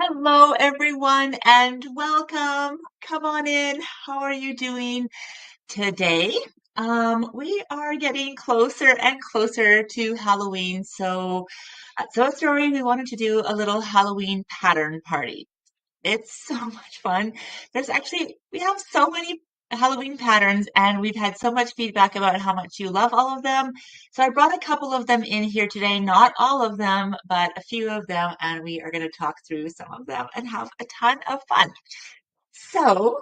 Hello, everyone, and welcome. Come on in. How are you doing today? We are getting closer and closer to Halloween. So at So Story, we wanted to do a little Halloween pattern party. It's so much fun. We have so many Halloween patterns, and we've had so much feedback about how much you love all of them. So I brought a couple of them in here today, not all of them, but a few of them, and we are going to talk through some of them and have a ton of fun. So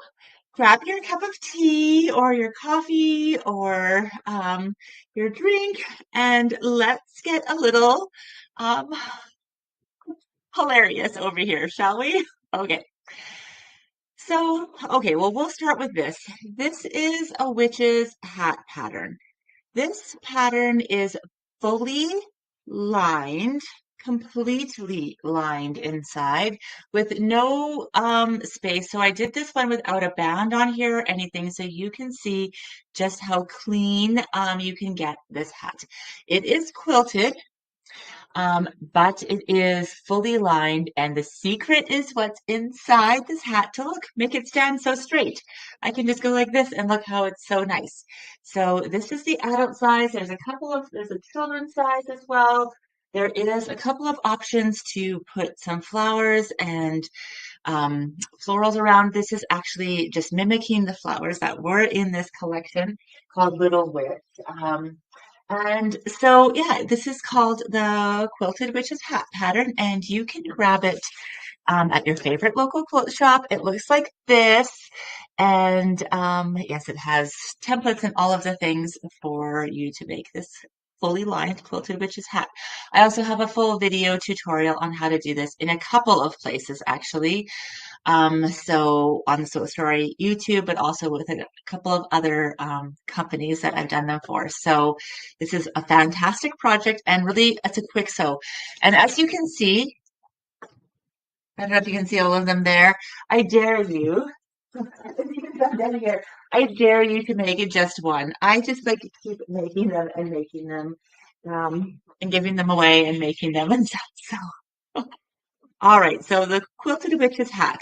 grab your cup of tea or your coffee or your drink, and let's get a little um, hilarious over here, shall we? Okay. So, okay, well, we'll start with this. This is a witch's hat pattern. This pattern is fully lined, completely lined inside with no space. So I did this one without a band on here or anything, so you can see just how clean you can get this hat. It is quilted, but it is fully lined, and the secret is what's inside this hat to make it stand so straight. I can just go like this and look how it's so nice. So this is the adult size. There's a children's size as well. There is a couple of options to put some flowers and florals around. This is actually just mimicking the flowers that were in this collection called Little Witch. And so, yeah, this is called the Quilted Witch's Hat Pattern, and you can grab it at your favorite local quilt shop. It looks like this. And yes, it has templates and all of the things for you to make this fully lined quilted witch's hat. I also have a full video tutorial on how to do this in a couple of places, actually. So on the Soul Story YouTube, but also with a couple of other companies that I've done them for. So this is a fantastic project, and really it's a quick sew. And as you can see, I don't know if you can see all of them there. I dare you. If you can come down here, I dare you to make it just one. I just like to keep making them and making them, and giving them away and making them and stuff. So, all right. So the quilted witch's hat.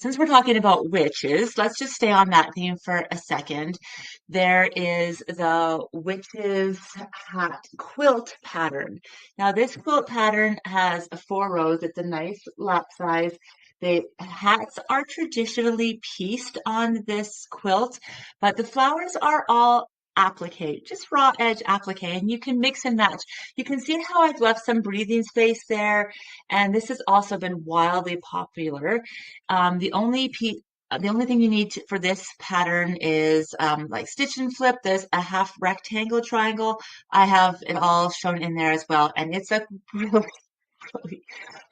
Since we're talking about witches, let's just stay on that theme for a second. There is the witch's hat quilt pattern. Now, this quilt pattern has 4 rows. It's a nice lap size. The hats are traditionally pieced on this quilt, but the flowers are all applique, just raw edge applique, and you can mix and match. You can see how I've left some breathing space there, and this has also been wildly popular. The only thing you need for this pattern is like stitch and flip. There's a half rectangle triangle. I have it all shown in there as well, and it's a really, really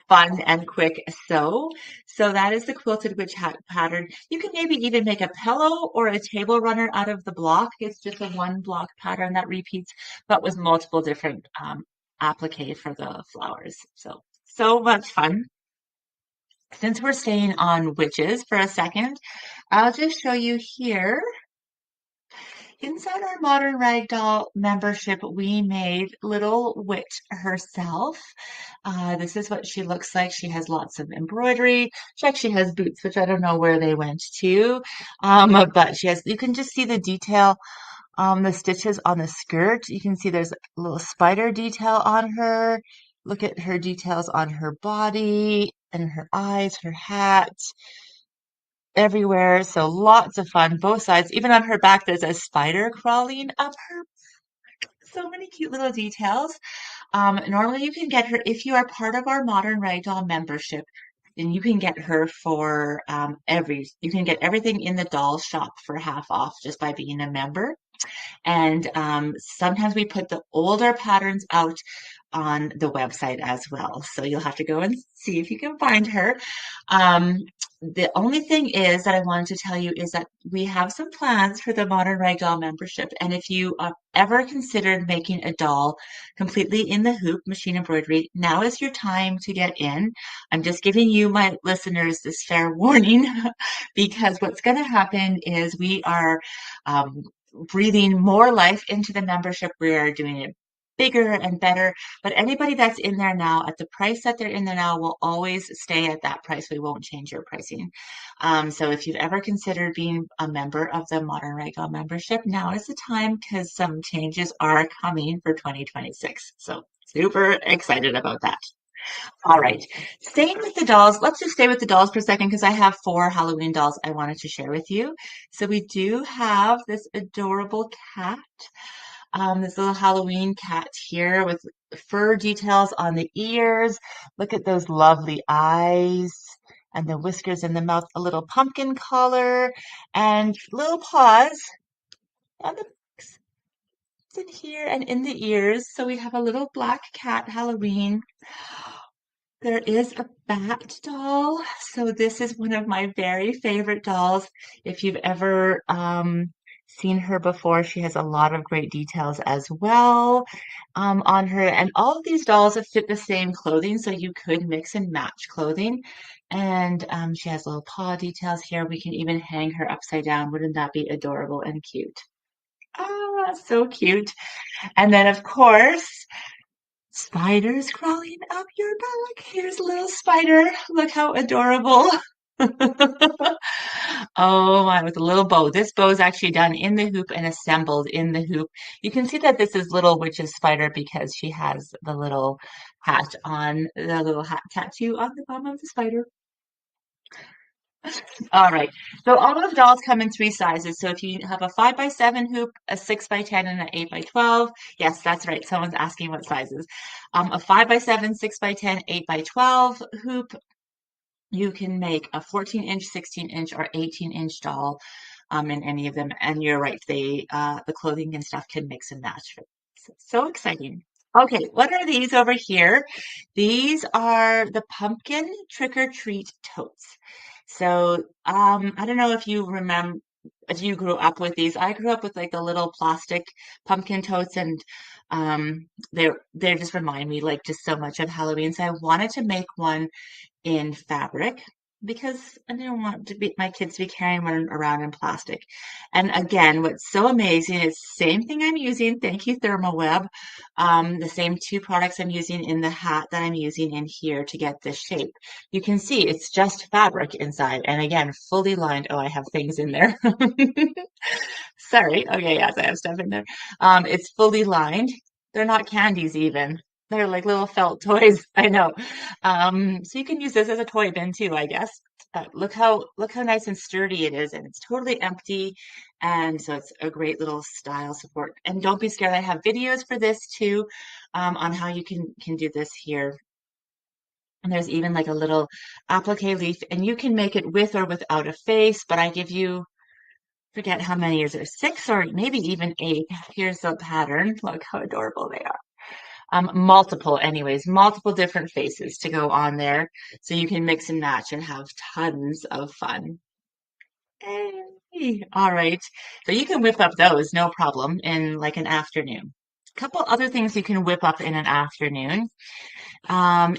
fun and quick sew. So that is the quilted witch hat pattern. You can maybe even make a pillow or a table runner out of the block. It's just a 1 block pattern that repeats, but with multiple different applique for the flowers. So much fun. Since we're staying on witches for a second, I'll just show you here. Inside our Modern Ragdoll membership, we made Little Witch herself. This is what she looks like. She has lots of embroidery. She actually has boots, which I don't know where they went to. But you can just see the detail, the stitches on the skirt. You can see there's a little spider detail on her. Look at her details on her body and her eyes, her hat, everywhere. So lots of fun, both sides. Even on her back, there's a spider crawling up her. So many cute little details. Normally you can get her if you are part of our Modern Ragdoll membership, then you can get her for you can get everything in the doll shop for half off just by being a member. And sometimes we put the older patterns out on the website as well. So you'll have to go and see if you can find her. Um, the only thing is that I wanted to tell you is that we have some plans for the Modern Ragdoll membership. And if you ever considered making a doll completely in the hoop machine embroidery, now is your time to get in. I'm just giving you, my listeners, this fair warning because what's going to happen is we are um, breathing more life into the membership. We are doing it bigger and better. But anybody that's in there now at the price that they're in there now will always stay at that price. We won't change your pricing. So if you've ever considered being a member of the Modern Ragdoll membership, now is the time because some changes are coming for 2026. So super excited about that. All right. Staying with the dolls, let's just stay with the dolls for a second because I have 4 Halloween dolls I wanted to share with you. So we do have this adorable cat, this little Halloween cat here with fur details on the ears. Look at those lovely eyes and the whiskers in the mouth, a little pumpkin collar and little paws on the in here and in the ears. So we have a little black cat Halloween. There is a bat doll. So this is one of my very favorite dolls. If you've ever seen her before, she has a lot of great details as well on her. And all of these dolls fit the same clothing, so you could mix and match clothing. And she has little paw details here. We can even hang her upside down. Wouldn't that be adorable and cute? Ah, so cute. And then, of course, spiders crawling up your back. Here's a little spider. Look how adorable. Oh my, with a little bow. This bow is actually done in the hoop and assembled in the hoop. You can see that this is Little Witch's spider because she has the little hat on, the little hat tattoo on the bottom of the spider. All right. So all of the dolls come in 3 sizes. So if you have a 5x7 hoop, a 6x10, and an 8x12, yes, that's right. Someone's asking what sizes. A 5x7, 6x10, 8x12 hoop, you can make a 14-inch, 16-inch, or 18-inch doll in any of them. And you're right, the clothing and stuff can mix and match. So exciting. Okay, what are these over here? These are the pumpkin trick or treat totes. So I don't know if you remember if you grew up with these. I grew up with like the little plastic pumpkin totes, and they just remind me like just so much of Halloween. So I wanted to make one in fabric because I didn't want my kids to be carrying one around in plastic. And again, what's so amazing is the same thing I'm using. Thank you, ThermoWeb. The same 2 products I'm using in the hat that I'm using in here to get this shape. You can see it's just fabric inside. And again, fully lined. Oh, I have things in there. Sorry. Okay, yes, I have stuff in there. It's fully lined. They're not candies even. They're like little felt toys. I know. So you can use this as a toy bin too, I guess. Look how nice and sturdy it is, and it's totally empty. And so it's a great little style support. And don't be scared. I have videos for this too, on how you can do this here. And there's even like a little applique leaf, and you can make it with or without a face. But I give you forget how many is there, 6 or maybe even 8. Here's the pattern. Look how adorable they are. Multiple, anyways, multiple different faces to go on there. So you can mix and match and have tons of fun. Hey, all right. So you can whip up those, no problem, in like an afternoon. A couple other things you can whip up in an afternoon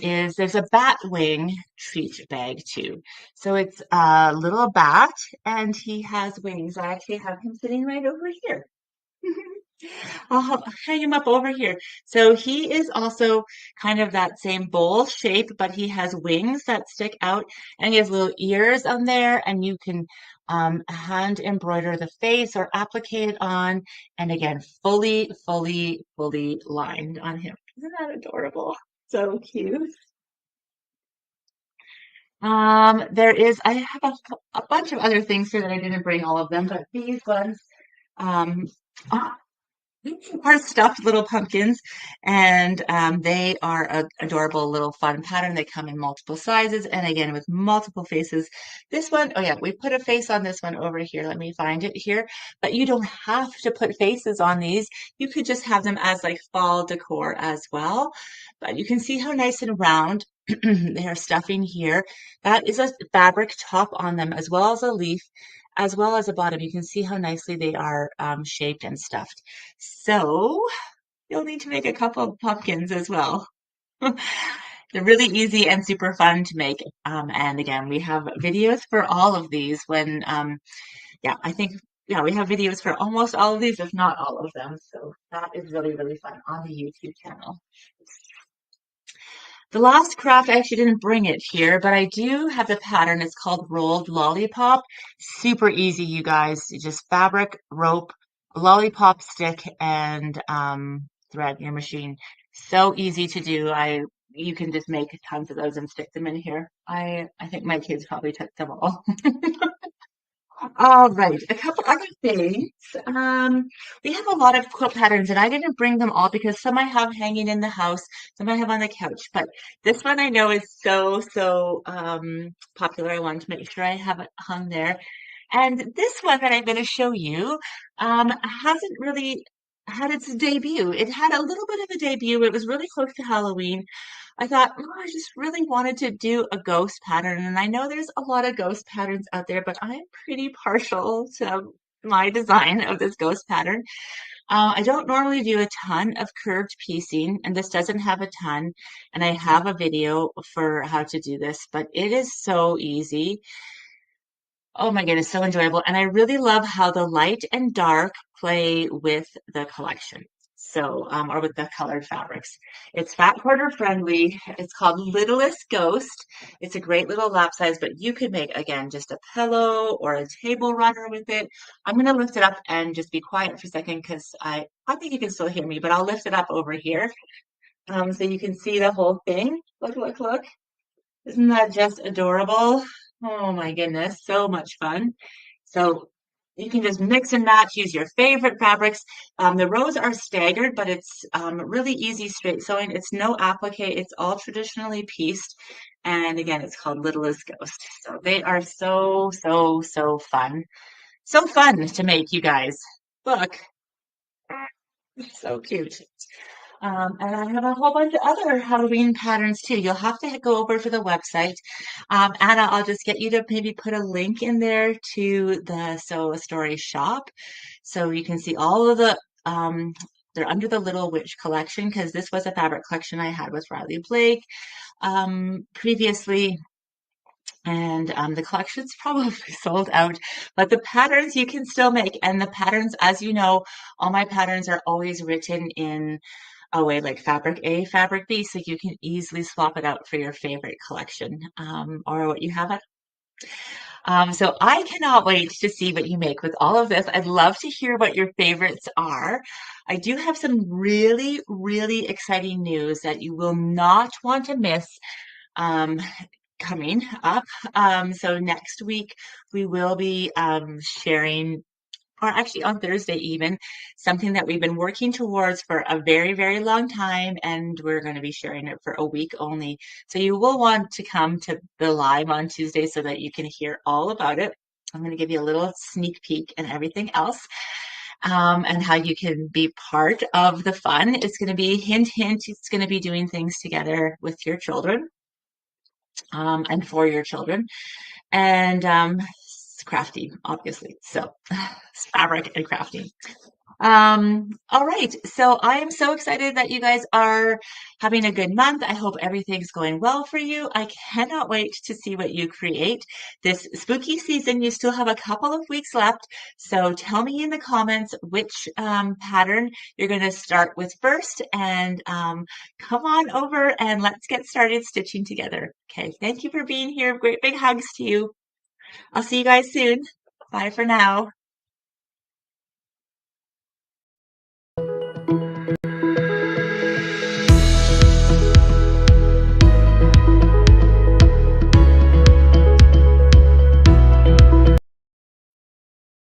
is there's a bat wing treat bag too. So it's a little bat and he has wings. I actually have him sitting right over here. I'll hang him up over here. So he is also kind of that same bowl shape, but he has wings that stick out and he has little ears on there, and you can hand embroider the face or applique it on. And again, fully, fully, fully lined on him. Isn't that adorable? So cute. I have a bunch of other things here that I didn't bring all of them, but these ones, um, are stuffed little pumpkins, and they are a adorable little fun pattern. They come in multiple sizes and again with multiple faces. This one, oh yeah, we put a face on this one over here. Let me find it here. But you don't have to put faces on these. You could just have them as like fall decor as well. But you can see how nice and round they are stuffing here. That is a fabric top on them as well as a leaf, as well as a bottom. You can see how nicely they are shaped and stuffed. So you'll need to make a couple of pumpkins as well. They're really easy and super fun to make. And again, we have videos for all of these when, yeah, I think, yeah, we have videos for almost all of these, if not all of them. So that is really, really fun on the YouTube channel. The last craft, I actually didn't bring it here, but I do have the pattern. It's called Rolled Lollipop. Super easy, you guys. Just fabric, rope, lollipop stick, and thread in your machine. So easy to do. You can just make tons of those and stick them in here. I think my kids probably took them all. All right, a couple other things. We have a lot of quilt patterns, and I didn't bring them all because some I have hanging in the house, some I have on the couch. But this one I know is so popular. I wanted to make sure I have it hung there. And this one that I'm going to show you hasn't really had its debut. It had a little bit of a debut. It was really close to Halloween. I thought, oh, I just really wanted to do a ghost pattern. And I know there's a lot of ghost patterns out there, but I'm pretty partial to my design of this ghost pattern. I don't normally do a ton of curved piecing, and this doesn't have a ton. And I have a video for how to do this, but it is so easy. Oh my goodness, so enjoyable. And I really love how the light and dark play with the collection. So, or with the colored fabrics. It's fat quarter friendly. It's called Littlest Ghost. It's a great little lap size, but you could make, again, just a pillow or a table runner with it. I'm going to lift it up and just be quiet for a second because I think you can still hear me, but I'll lift it up over here so you can see the whole thing. Look, look, look. Isn't that just adorable? Oh my goodness, so much fun. So you can just mix and match, use your favorite fabrics. The rows are staggered, but it's really easy straight sewing. It's no applique, it's all traditionally pieced. And again, it's called Littlest Ghost. So they are so fun. So fun to make, you guys. Look, so cute. And I have a whole bunch of other Halloween patterns too. You'll have to go over to the website. Anna, I'll just get you to maybe put a link in there to the Sew a Story shop so you can see all of the, they're under the Little Witch collection because this was a fabric collection I had with Riley Blake previously. And the collection's probably sold out, but the patterns you can still make. And the patterns, as you know, all my patterns are always written in a way like fabric A, fabric B, so you can easily swap it out for your favorite collection or what you have at. So I cannot wait to see what you make with all of this. I'd love to hear what your favorites are. I do have some really exciting news that you will not want to miss um, coming up. So next week we will be sharing, or actually on Thursday even, something that we've been working towards for a very long time, and we're going to be sharing it for a week only. So you will want to come to the live on Tuesday so that you can hear all about it. I'm going to give you a little sneak peek and everything else. And how you can be part of the fun. It's going to be hint, hint. It's going to be doing things together with your children and for your children. And crafting, obviously. So fabric and crafting. All right. So I am so excited that you guys are having a good month. I hope everything's going well for you. I cannot wait to see what you create this spooky season. You still have a couple of weeks left. So tell me in the comments which pattern you're going to start with first, and come on over and let's get started stitching together. Okay. Thank you for being here. Great big hugs to you. I'll see you guys soon. Bye for now.